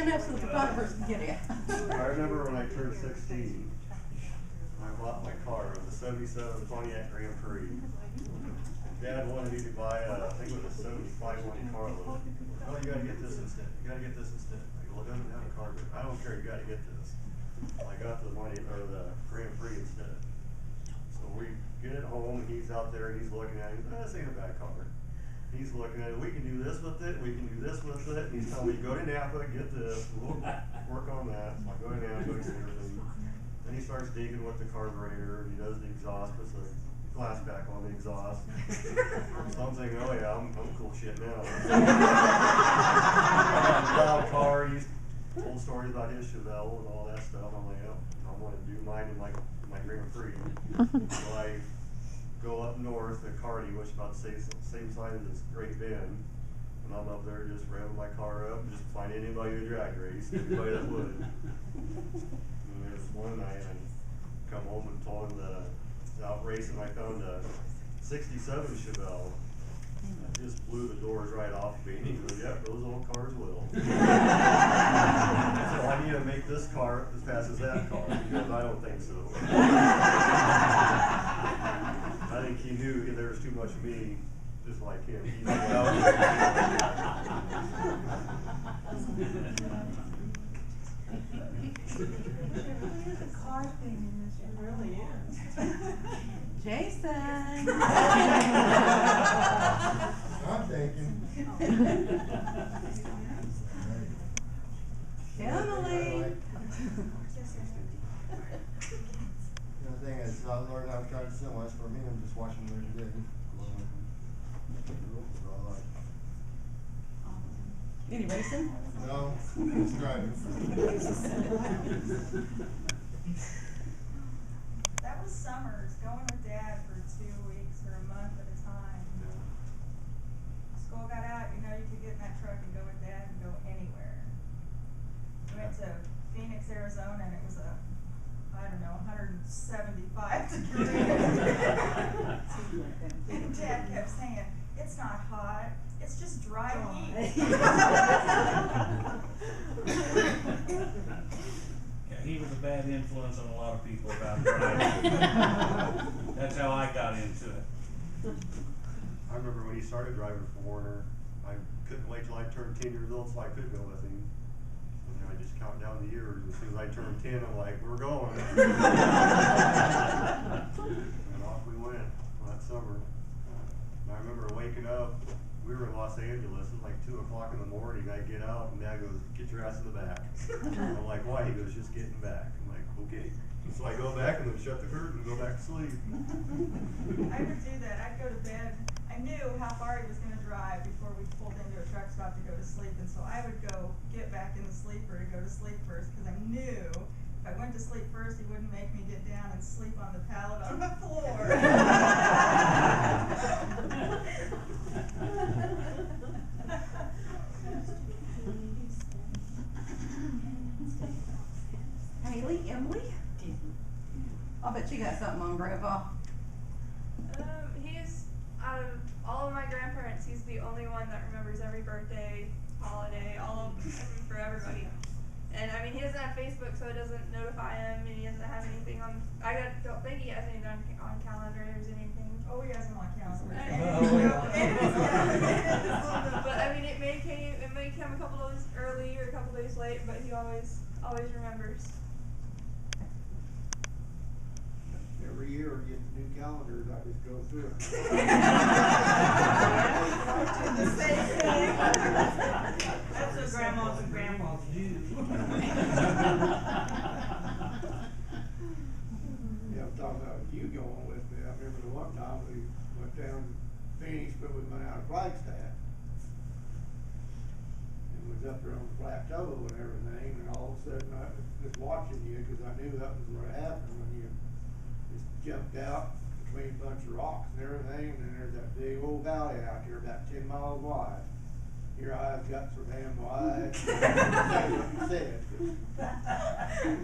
stand up so the photographers can get you. I remember when I turned 16, I bought my car. It was a 77 Pontiac Grand Prix. Dad wanted me to buy I think it was a 75 Monte Carlo. Oh, you gotta get this instead. You gotta get this instead. I go, well, it doesn't have a carburetor. I don't care, you gotta get this. Well, I got the Grand Prix instead. So we get it home, and he's out there, and he's looking at it. He's like, this ain't a bad car. He's looking at it, we can do this with it, we can do this with it. And he's telling me, go to Napa, get this, we'll work on that. So I go to Napa, get everything. Then he starts digging with the carburetor, and he does the exhaust, puts the glass back on the exhaust. So I'm thinking, oh yeah, I'm cool shit now. Loud car, he's told stories about his Chevelle and all that stuff. I'm like, oh, I'm going to do mine in my Grand Prix. So I go up north to Cardi, which is about the same size as Great Bend. And I'm up there just revving my car up, just find anybody to drag race, anybody that would. And there's one night I come home and told him that I was out racing, I found a 67 Chevelle. I just blew the doors right off of me. And he goes, yeah, those old cars will. So I need to make this car as fast as that car, because I don't think so. I think he knew there was too much of me, just like him. He knew what I There's a car thing in this, it really is. Jason. I'm thinking. Emily. The thing is, I learned how to drive semis for me. I'm just watching them every day. Any racing? No, just driving. That was summers, going with Dad for 2 weeks or a month at a time. School got out, you know you could get in that truck and go with Dad and go anywhere. We went to Phoenix, Arizona, and it was I don't know, 175 degrees. And Dad kept saying, it's not hot, it's just dry heat. Yeah, he was a bad influence on a lot of people about driving. That's how I got into it. I remember when he started driving for Warner, I couldn't wait till I turned 10 years old so I could go with him. And I just count down the years. As soon as I turned 10, I'm like, we're going. And off we went that summer. And I remember waking up, we were in Los Angeles, it was like 2 o'clock in the morning. I get out and Dad goes, get your ass in the back. I'm like, why? He goes, just getting back. I'm like, okay. So I go back and then shut the curtain and go back to sleep. I would do that. I'd go to bed. I knew how far he was going to drive before we pulled into a truck stop to go to sleep, and so I would go get back in the sleeper to go to sleep first, because I knew if I went to sleep first, he wouldn't make me get down and sleep on the pallet on the floor. Haley, Emily? I'll bet you got something on Grandpa. He's, out of all of my grandparents, he's the only one that remembers every birthday, holiday, for everybody. And I mean, he doesn't have Facebook, so it doesn't notify him, and he doesn't have anything on, don't think he has anything on calendars or anything. Oh, he has him on calendar. But I mean, it may come a couple days early or a couple days late, but he always remembers. Every year we get the new calendars, I just go through it. The same thing. That's what grandmas and grandpas do. Yeah, I'm talking about you going with me. I remember the one time we went down to Phoenix, but we went out of Flagstaff. And was up there on the plateau and everything, and all of a sudden I was just watching you, because I knew that was what happened when you just jumped out between a bunch of rocks and everything, and then there's that big old valley out here about 10 miles wide. Your eyes got so damn wide. That's what you said. You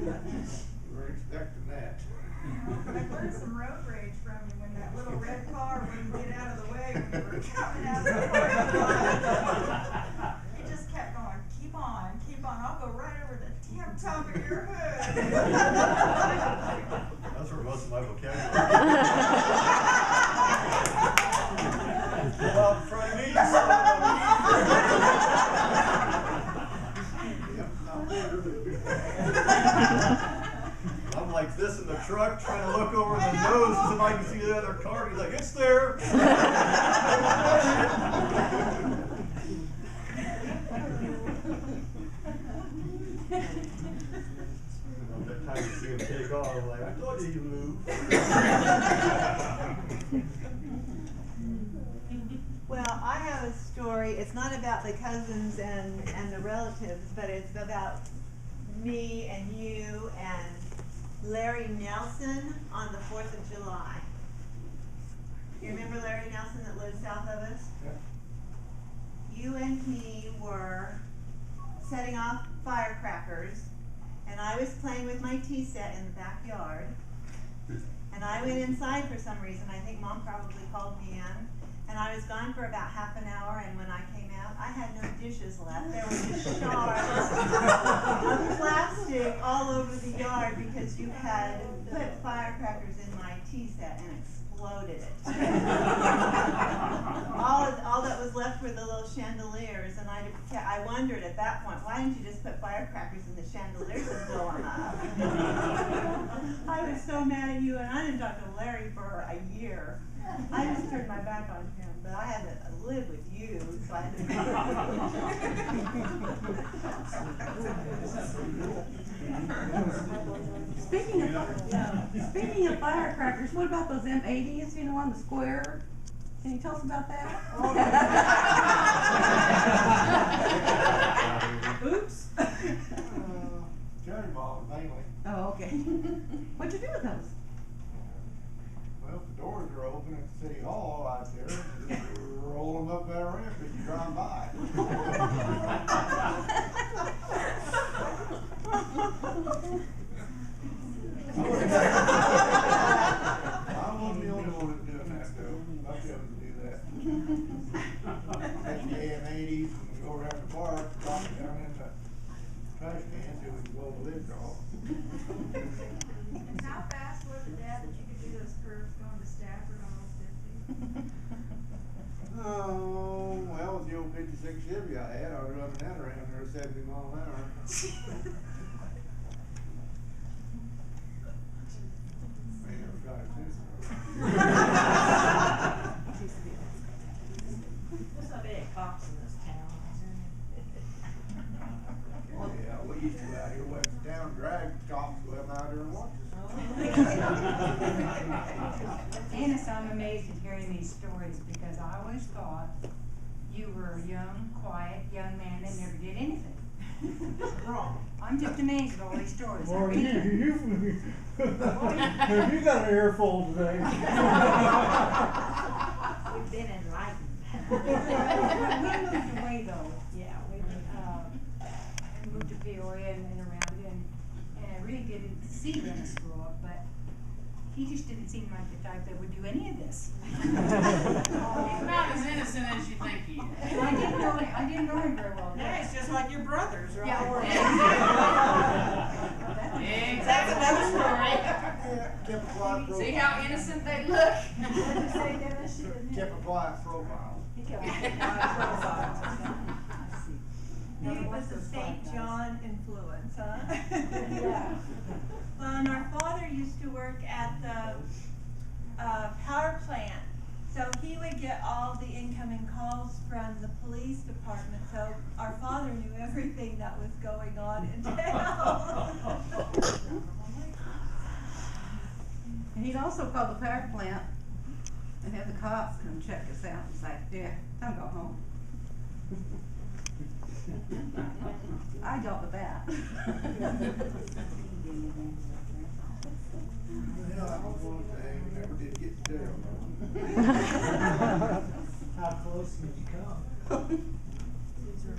weren't expecting that. I learned some road rage from you when that little red car wouldn't get out of the way when you were coming out of the parking lot. You just kept going, keep on, I'll go That time you see him take off, I'm like, I told you he'd move. Well, I have a story. It's not about the cousins and the relatives, but it's about me and you and Larry Nelson on the 4th of July. You remember Larry Nelson that lived south of us? Yeah. You and he were setting off firecrackers, and I was playing with my tea set in the backyard. And I went inside for some reason. I think Mom probably called me in. And I was gone for about half an hour, and when I came out, I had no dishes left. There were just shards of plastic all over the yard because you had put firecrackers in my tea set and exploded it. all that was left were the little chandeliers, and I wondered at that point, why didn't you just put firecrackers in the chandeliers and blow them up? I was so mad at you, and I didn't talk to Larry for a year. I just turned my back on him, but I had to live with you, so I had to. Speaking of firecrackers, what about those M80s, you know, on the square? Can you tell us about that? Oops. Cherry bombs mainly. Oh, okay. What'd you do with those? Well, if the doors are open at the city hall out there, just roll them up that ramp as you drive by. I wasn't the only one that's doing that though. Most of them do that. Take the AM80s and go around the park, drop it down in the trash can so we can blow the lids off. And how fast was it, Dad, that you could do those curves going to Stafford on Old 50? Oh, well, with the old 56 Chevy I had, I was running that around there at 70 miles an hour. May never try it since. There's so many cops in this town. Yeah, we used to go out here west of town, drag cops, go out there and watch us. Dennis, I'm amazed at hearing these stories because I always thought you were a young, quiet young man that never did anything. Wrong. I'm just amazed at all these stories. I Well, really am. you got an earful today. We've been enlightened. We moved away though, yeah, we moved to Peoria and around and I really didn't see Dennis grow up, but he just didn't seem like the type that would do any of this. He's not as innocent as you think he is. I didn't know him very well. Yeah, it's just like your brothers, right? Yeah, That's another story. Yeah, kept a quiet profile. See how innocent they look? What did you say, Dennis? You didn't Kept a quiet profile. He kept a quiet profile. He was a St. John influence, huh? Yeah. Well, and our father used to work at the power plant, so he would get all the incoming calls from the police department, so our father knew everything that was going on in town. And he'd also call the power plant and have the cops come check us out and say, yeah, time to go home. I dealt with that. Yeah, that was one thing, never did get to jail. How close did you come?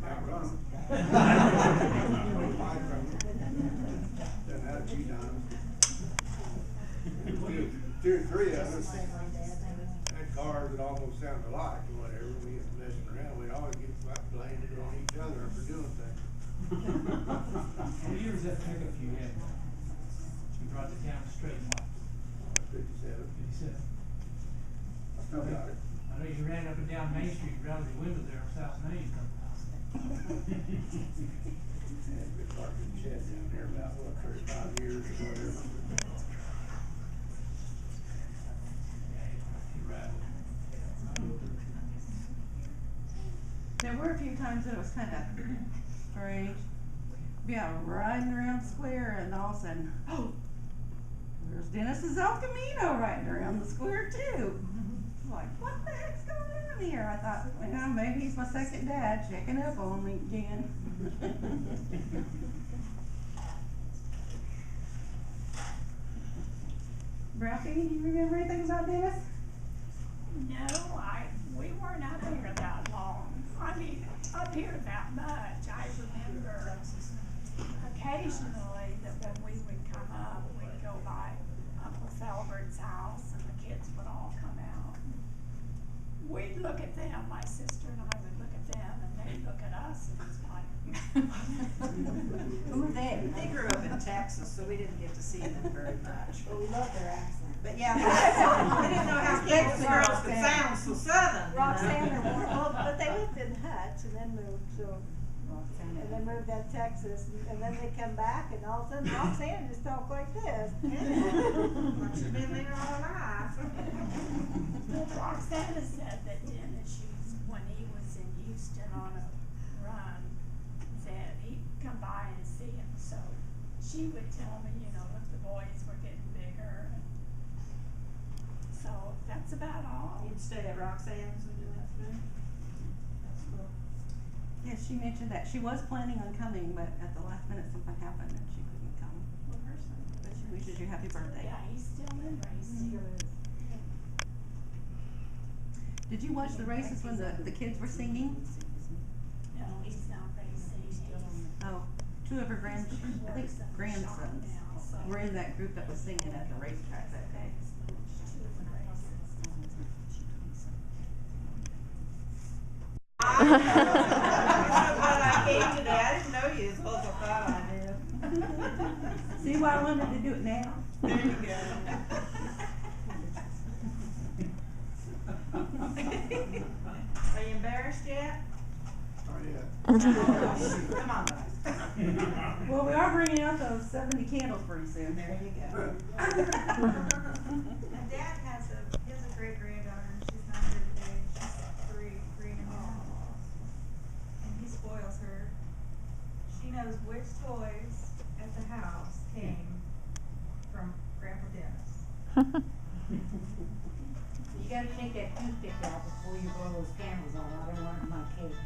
Outrun 'em. Done that a few times. Two or three of us had cars that almost sounded alike or whatever. We used to messing around. We'd always get blamed on each other for doing things. How many years that pickup you had? You brought the town straight line. 57. 57. I still got it. I know you ran up and down Main Street, around the window there on South Main a couple times. Had been parking the shed down there about, 35 years or whatever. Yeah, you rattled. There were a few times that it was kind of strange. Be out riding around the square and all of a sudden, oh, there's Dennis's El Camino riding around the square too. Like, what the heck's going on here? I thought, well, maybe he's my second dad checking up on me again. Ralphie, do you remember anything about Dennis? No, we weren't up here that long. I mean, up here that much. I remember occasionally that when we would come up, we'd go by Uncle Felbert's house and the kids would all come out. We'd look at them, my sister and I would look at them, and they'd look at us, and it's like. Who were they? They grew up in Texas, so we didn't get to see them very much. But we love their accent. But yeah, we didn't know how Texas girls could sound so southern. you know. Roxanne or well, but they lived in Hutch and then moved, so, and then moved to Texas, and then they come back, and all of a sudden Roxanne just talked like this. She's been there all her life. Well, Roxana said that Dennis used, when he was in Houston on a run, that he'd come by and see him, so she would tell me, you know, if the boys were getting bigger. So that's about all. You'd stay at Roxanne's and do that thing? That's cool. Yeah, she mentioned that she was planning on coming, but at the last minute something happened and she couldn't come. Well, her son. But she wishes you happy birthday. Yeah, he's still in racing. Did you watch the races when the kids were singing? No, he's not racing. Oh, two of her grandsons were in that group that was singing at the racetrack that day. What I came today, I didn't know you as well as I thought I did. See why I wanted to do it now? There you go. Are you embarrassed yet? Oh, yeah. Come on, guys. Well, we are bringing out those 70 candles pretty soon. There you go. And Dad has a great granddaughter, and she's not here today. She's three and a half. And he spoils her. She knows which toys at the house came from Grandpa Dennis. You gotta take that toothpick out before you blow those candles on. I don't want my cake.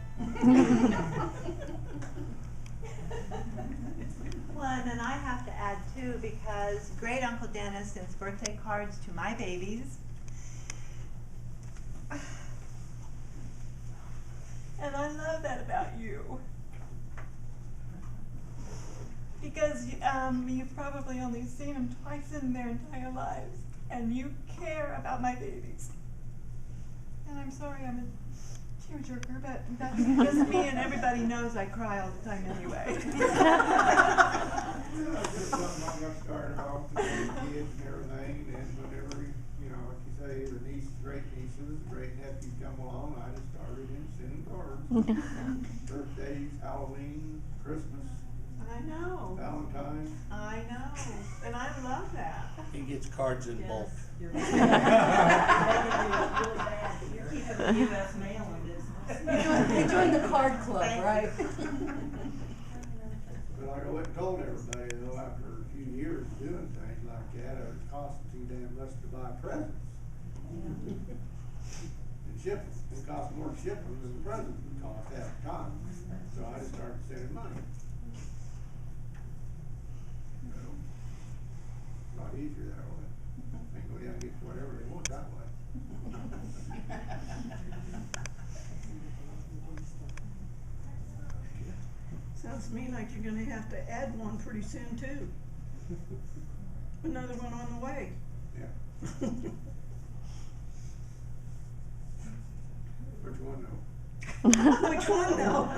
Well, and then I have to add too, because great Uncle Dennis sends birthday cards to my babies. And I love that about you. Because you've probably only seen them twice in their entire lives, and you care about my babies. And I'm sorry I'm a tearjerker, but that's just me, and everybody knows I cry all the time anyway. It's just something I got started off with the kids and everything, and whenever, you know, like you say, the nieces, great nieces, great nephews come along, I just started in sending cards. Birthdays, Halloween, Christmas, I know. Valentine's. I know. And I love that. He gets cards in bulk. You're keeping the US mail in business. You joined the card club, right? But like I went and told everybody though, after a few years of doing things like that, it was costing too damn much to buy presents. And ship them. It cost more to ship them than the presents would cost half the time. So I just started sending money. A lot easier that way. They can go down and get whatever they want that way. Sounds to me like you're gonna have to add one pretty soon too. Another one on the way. Yeah. Which one though? Which one though?